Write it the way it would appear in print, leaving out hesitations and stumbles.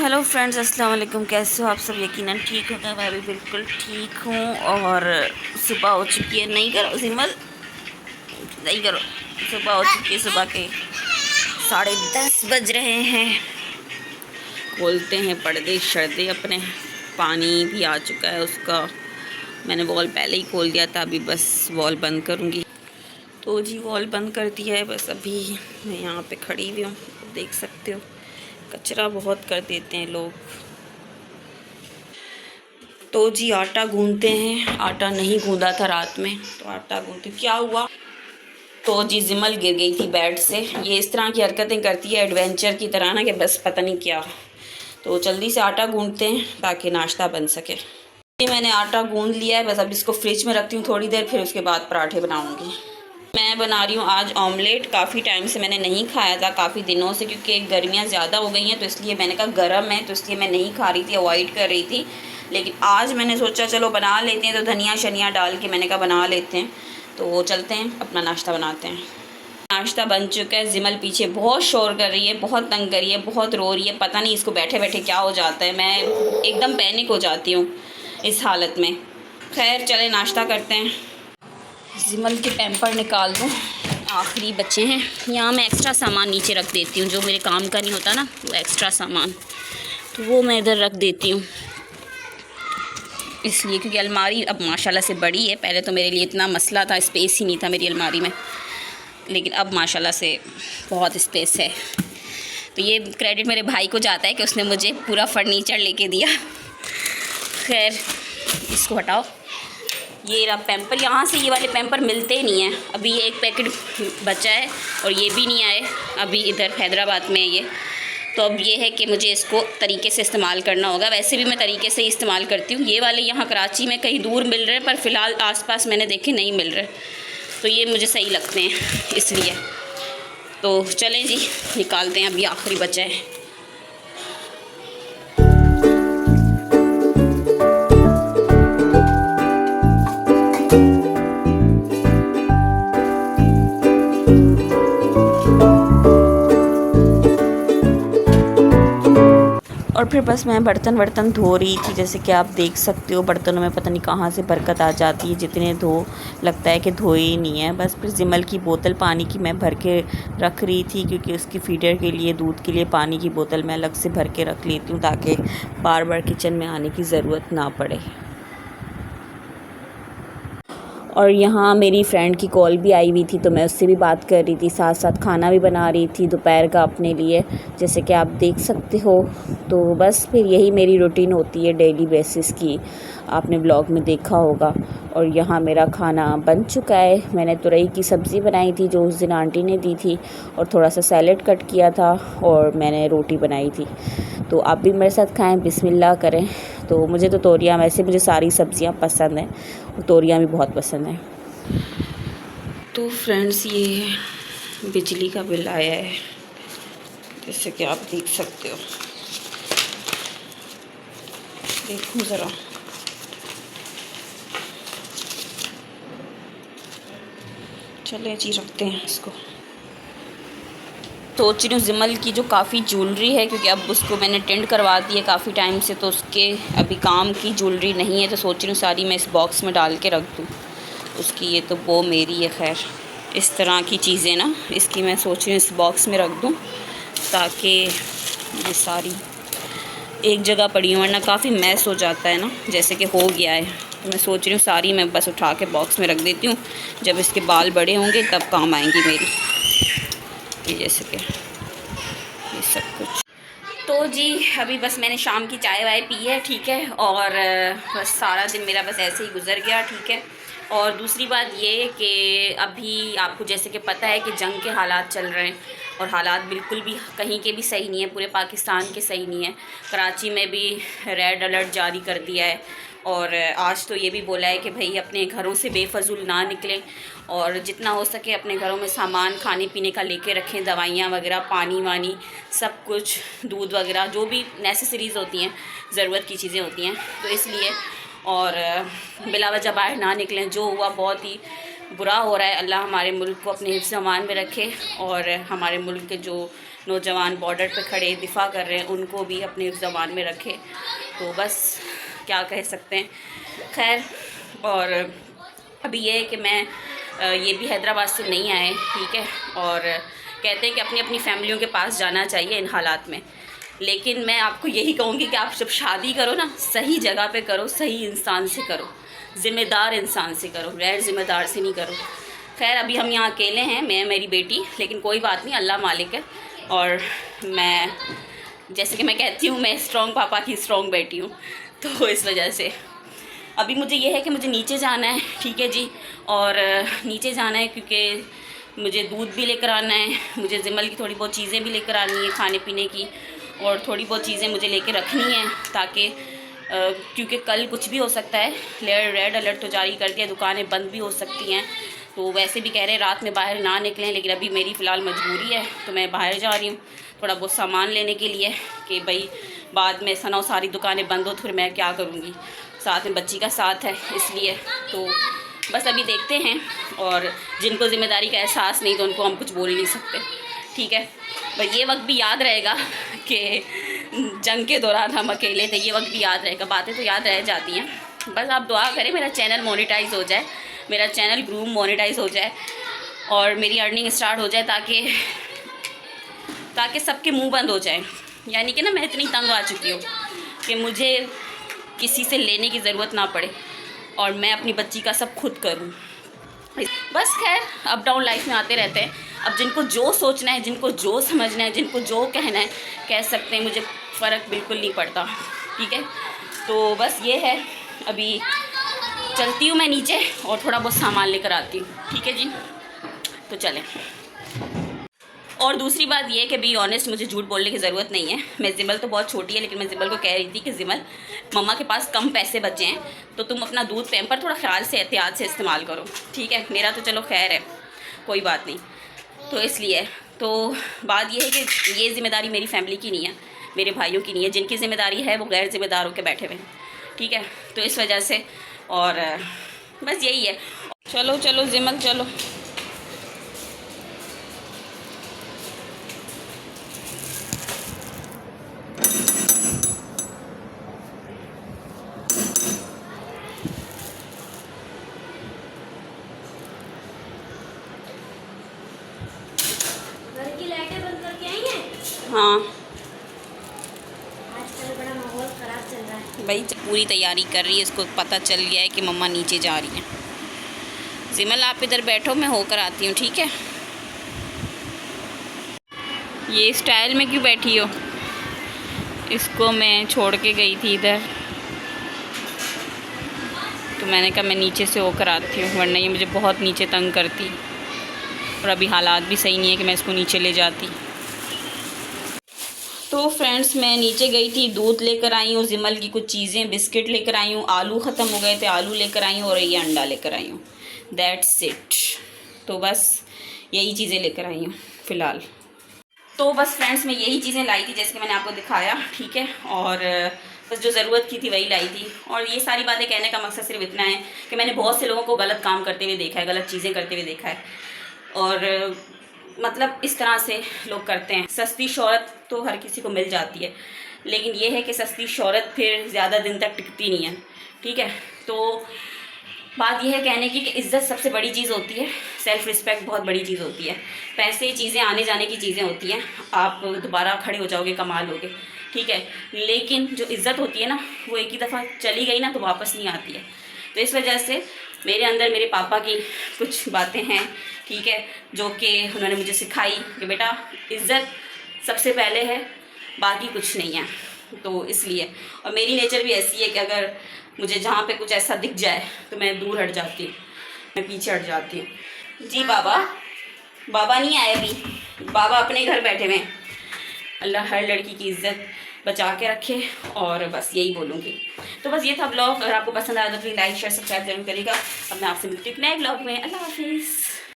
Hello friends, अस्सलाम वालेकुम। कैसे हो आप सब? यकीनन ठीक होगा। मैं भी बिल्कुल ठीक हूँ। और सुबह हो चुकी है। नहीं करो सिमल, नहीं करो। सुबह हो चुकी है, सुबह के 10:30 बज रहे हैं। खोलते हैं पर्दे शर्दे अपने। पानी भी आ चुका है उसका। मैंने वॉल पहले ही खोल दिया था, अभी बस वॉल बंद करूँगी। तो जी वॉल बंद कर दिया है। बस अभी मैं यहाँ पे खड़ी हुई हूँ, देख सकते हो। कचरा बहुत कर देते हैं लोग। तो जी आटा गूंदते हैं। आटा नहीं गूंदा था रात में, तो आटा गूंदते। क्या हुआ? तो जी जिमल गिर गई थी बेड से। ये इस तरह की हरकतें करती है एडवेंचर की तरह ना, कि बस पता नहीं क्या। तो जल्दी से आटा गूंदते हैं ताकि नाश्ता बन सके। मैंने आटा गूंद लिया है, बस अब इसको फ्रिज में रखती हूँ थोड़ी देर, फिर उसके बाद पराठे बनाऊँगी। मैं बना रही हूँ आज ऑमलेट। काफ़ी टाइम से मैंने नहीं खाया था, काफ़ी दिनों से, क्योंकि गर्मियाँ ज़्यादा हो गई हैं, तो इसलिए मैंने कहा गर्म है तो इसलिए मैं नहीं खा रही थी, अवॉइड कर रही थी। लेकिन आज मैंने सोचा चलो बना लेते हैं, तो धनिया शनिया डाल के मैंने कहा बना लेते हैं। तो चलते हैं अपना नाश्ता बनाते हैं। नाश्ता बन चुका है। जिमल पीछे बहुत शोर कर रही है, बहुत तंग कर रही है, बहुत रो रही है। पता नहीं इसको बैठे बैठे क्या हो जाता है। मैं एकदम पैनिक हो जाती हूँ इस हालत में। खैर चले नाश्ता करते हैं। जिमल के पैम्पर निकाल दूँ, आखिरी बच्चे हैं। यहाँ मैं एक्स्ट्रा सामान नीचे रख देती हूँ, जो मेरे काम का नहीं होता ना, वो एक्स्ट्रा सामान, तो वो मैं इधर रख देती हूँ इसलिए, क्योंकि अलमारी अब माशाल्लाह से बड़ी है। पहले तो मेरे लिए इतना मसला था, स्पेस ही नहीं था मेरी अलमारी में, लेकिन अब माशाल्लाह से बहुत स्पेस है। तो ये क्रेडिट मेरे भाई को जाता है कि उसने मुझे पूरा फर्नीचर लेके दिया। खैर इसको हटाओ। ये रहा पैम्पर। यहाँ से ये वाले पैम्पर मिलते नहीं हैं। अभी ये एक पैकेट बचा है और ये भी नहीं आए अभी। इधर हैदराबाद में है ये। तो अब ये है कि मुझे इसको तरीके से इस्तेमाल करना होगा। वैसे भी मैं तरीके से ही इस्तेमाल करती हूँ। ये वाले यहाँ कराची में कहीं दूर मिल रहे हैं, पर फ़िलहाल आसपास मैंने देखे नहीं मिल रहे, तो ये मुझे सही लगते हैं इसलिए। तो चलें जी, निकालते हैं। अभी आखिरी बचा है। और फिर बस मैं बर्तन धो रही थी। जैसे कि आप देख सकते हो, बर्तनों में पता नहीं कहाँ से बरकत आ जाती है। जितने धो लगता है कि धोए ही नहीं है। बस फिर जिमल की बोतल पानी की मैं भर के रख रही थी, क्योंकि उसकी फीडर के लिए, दूध के लिए पानी की बोतल मैं अलग से भर के रख लेती हूँ, ताकि बार बार किचन में आने की ज़रूरत ना पड़े। और यहाँ मेरी फ्रेंड की कॉल भी आई हुई थी, तो मैं उससे भी बात कर रही थी, साथ साथ खाना भी बना रही थी दोपहर का अपने लिए, जैसे कि आप देख सकते हो। तो बस फिर यही मेरी रूटीन होती है डेली बेसिस की, आपने ब्लॉग में देखा होगा। और यहाँ मेरा खाना बन चुका है। मैंने तुरई की सब्ज़ी बनाई थी जो उस दिन आंटी ने दी थी, और थोड़ा सा सैलेड कट किया था, और मैंने रोटी बनाई थी। तो आप भी मेरे साथ खाएं, बिस्मिल्लाह करें। तो मुझे तो तोरियां, वैसे मुझे सारी सब्ज़ियाँ पसंद हैं, और तोरियां भी बहुत पसंद हैं। तो फ्रेंड्स ये बिजली का बिल आया है, जैसे कि आप देख सकते हो। देखो ज़रा, चले जी रखते हैं इसको। सोच रही हूँ जिमल की जो काफ़ी ज्वेलरी है, क्योंकि अब उसको मैंने टेंड करवा दी है काफ़ी टाइम से, तो उसके अभी काम की ज्वेलरी नहीं है, तो सोच रही हूँ सारी मैं इस बॉक्स में डाल के रख दूँ उसकी। ये तो वो मेरी है। खैर इस तरह की चीज़ें ना, इसकी मैं सोच रही हूँ इस बॉक्स में रख दूँ, ताकि ये सारी एक जगह पड़ी हूँ, वरना काफ़ी मैस हो जाता है ना, जैसे कि हो गया है। तो मैं सोच रही हूँ सारी मैं बस उठा के बॉक्स में रख देती हूँ। जब इसके बाल बड़े होंगे तब काम आएंगी मेरी, ये जैसे कि ये सब कुछ। तो जी अभी बस मैंने शाम की चाय वाय पी है, ठीक है। और बस सारा दिन मेरा बस ऐसे ही गुजर गया, ठीक है। और दूसरी बात ये कि अभी आपको जैसे कि पता है कि जंग के हालात चल रहे हैं, और हालात बिल्कुल भी कहीं के भी सही नहीं है, पूरे पाकिस्तान के सही नहीं है। कराची में भी रेड अलर्ट जारी कर दिया है, और आज तो ये भी बोला है कि भाई अपने घरों से बेफजूल ना निकलें, और जितना हो सके अपने घरों में सामान खाने पीने का लेके रखें, दवाइयाँ वगैरह, पानी वानी सब कुछ, दूध वगैरह, जो भी नेसेसरीज़ होती हैं, ज़रूरत की चीज़ें होती हैं, तो इसलिए। और बिला वजह बाहर ना निकलें। जो हुआ बहुत ही बुरा हो रहा है। अल्लाह हमारे मुल्क को अपने हिफ्ज़ अमान में रखे और हमारे मुल्क के जो नौजवान बॉर्डर पे खड़े दिफा कर रहे हैं उनको भी अपने हिफ्ज़ अमान में रखे। तो बस क्या कह सकते हैं। खैर, और अभी ये है कि मैं ये भी हैदराबाद से नहीं आए, ठीक है, और कहते हैं कि अपनी अपनी फैमिलियों के पास जाना चाहिए इन हालात में। लेकिन मैं आपको यही कहूँगी कि आप जब शादी करो ना, सही जगह पे करो, सही इंसान से करो, ज़िम्मेदार इंसान से करो, गैर ज़िम्मेदार से नहीं करो। खैर, अभी हम यहाँ अकेले हैं, मैं मेरी बेटी, लेकिन कोई बात नहीं, अल्लाह मालिक है। और मैं, जैसे कि मैं कहती हूँ, मैं स्ट्रॉन्ग पापा की स्ट्रॉन्ग बेटी हूँ, तो इस वजह से अभी मुझे ये है कि मुझे नीचे जाना है, ठीक है जी। और नीचे जाना है क्योंकि मुझे दूध भी लेकर आना है, मुझे ज़िमल की थोड़ी बहुत चीज़ें भी लेकर आनी है खाने पीने की, और थोड़ी बहुत चीज़ें मुझे लेके रखनी है ताकि क्योंकि कल कुछ भी हो सकता है। रेड अलर्ट तो जारी कर दिया, दुकानें बंद भी हो सकती हैं। तो वैसे भी कह रहे हैं रात में बाहर ना निकलें, लेकिन अभी मेरी फ़िलहाल मजबूरी है तो मैं बाहर जा रही हूँ थोड़ा बहुत सामान लेने के लिए कि भाई बाद में सना सारी दुकानें बंद हो तो फिर मैं क्या करूँगी। साथ में बच्ची का साथ है, इसलिए तो बस अभी देखते हैं। और जिनको ज़िम्मेदारी का एहसास नहीं तो उनको हम कुछ बोल ही नहीं सकते, ठीक है। पर ये वक्त भी याद रहेगा कि जंग के दौरान हम अकेले थे, ये वक्त भी याद रहेगा। बातें तो याद रह जाती हैं। बस आप दुआ करें मेरा चैनल मोनेटाइज हो जाए, मेरा चैनल ग्रूम मोनेटाइज हो जाए और मेरी अर्निंग स्टार्ट हो जाए ताकि सबके मुंह बंद हो जाए। यानी कि ना, मैं इतनी तंग आ चुकी हूँ कि मुझे किसी से लेने की ज़रूरत ना पड़े और मैं अपनी बच्ची का सब खुद करूँ। बस खैर, अप डाउन लाइफ में आते रहते हैं। अब जिनको जो सोचना है, जिनको जो समझना है, जिनको जो कहना है कह सकते हैं, मुझे फ़र्क बिल्कुल नहीं पड़ता, ठीक है। तो बस ये है, अभी चलती हूँ मैं नीचे और थोड़ा बहुत सामान लेकर आती हूँ, ठीक है जी। तो चलें। और दूसरी बात ये है कि बी ऑनेस्ट, मुझे झूठ बोलने की ज़रूरत नहीं है। मैं ज़िमल तो बहुत छोटी है, लेकिन मैं ज़िमल को कह रही थी कि ज़िमल, मम्मा के पास कम पैसे बचे हैं तो तुम अपना दूध पैम्पर थोड़ा ख्याल से एहतियात से इस्तेमाल करो, ठीक है। मेरा तो चलो खैर है, कोई बात नहीं। तो इसलिए तो बात यह है कि ये ज़िम्मेदारी मेरी फैमिली की नहीं है, मेरे भाइयों की नहीं है। जिनकी ज़िम्मेदारी है वो गैर ज़िम्मेदार होकर बैठे हुए हैं, ठीक है। तो इस वजह से और बस यही है। चलो चलो ज़िमल, चलो। हाँ, आजकल बड़ा माहौल ख़राब चल रहा है। भाई पूरी तैयारी कर रही है, इसको पता चल गया है कि मम्मा नीचे जा रही हैं। ज़िमल आप इधर बैठो, मैं होकर आती हूँ, ठीक है। ये स्टाइल में क्यों बैठी हो? इसको मैं छोड़ के गई थी इधर, तो मैंने कहा मैं नीचे से होकर आती हूँ, वरना ये मुझे बहुत नीचे तंग करती। और अभी हालात भी सही नहीं है कि मैं इसको नीचे ले जाती। तो फ्रेंड्स, मैं नीचे गई थी, दूध लेकर आई हूँ, ज़िमल की कुछ चीज़ें, बिस्किट लेकर आई हूँ, आलू ख़त्म हो गए थे, आलू लेकर आई हूँ, और ये अंडा लेकर आई हूँ। That's it. तो बस यही चीज़ें लेकर आई हूँ फ़िलहाल। तो बस फ्रेंड्स, मैं यही चीज़ें लाई थी जैसे कि मैंने आपको दिखाया, ठीक है। और बस जो ज़रूरत की थी वही लाई थी। और ये सारी बातें कहने का मकसद सिर्फ इतना है कि मैंने बहुत से लोगों को गलत काम करते हुए देखा है, गलत चीज़ें करते हुए देखा है। और मतलब इस तरह से लोग करते हैं। सस्ती शोहरत तो हर किसी को मिल जाती है, लेकिन ये है कि सस्ती शोहरत फिर ज़्यादा दिन तक टिकती नहीं है, ठीक है। तो बात यह है कहने की कि इज़्ज़त सबसे बड़ी चीज़ होती है, सेल्फ़ रिस्पेक्ट बहुत बड़ी चीज़ होती है। पैसे चीज़ें आने जाने की चीज़ें होती हैं, आप दोबारा खड़े हो जाओगे, कमा लोगे, ठीक है। लेकिन जो इज़्ज़त होती है ना, वो एक ही दफ़ा चली गई ना तो वापस नहीं आती है। तो इस वजह से मेरे अंदर मेरे पापा की कुछ बातें हैं, ठीक है, जो कि उन्होंने मुझे सिखाई कि बेटा इज़्ज़त सबसे पहले है, बाकी कुछ नहीं है। तो इसलिए, और मेरी नेचर भी ऐसी है कि अगर मुझे जहाँ पे कुछ ऐसा दिख जाए तो मैं दूर हट जाती हूँ, मैं पीछे हट जाती हूँ। जी बाबा नहीं आए अभी, बाबा अपने घर बैठे हुए हैं। अल्लाह हर लड़की की इज़्ज़त बचा के रखे, और बस यही बोलूँगी। तो बस ये था ब्लॉग। अगर आपको पसंद आया तो प्लीज़ लाइक शेयर सब्सक्राइब जरूर करिएगा। अब मैं आपसे मिलती हूँ नए ब्लॉग में। अल्लाह हाफिज़।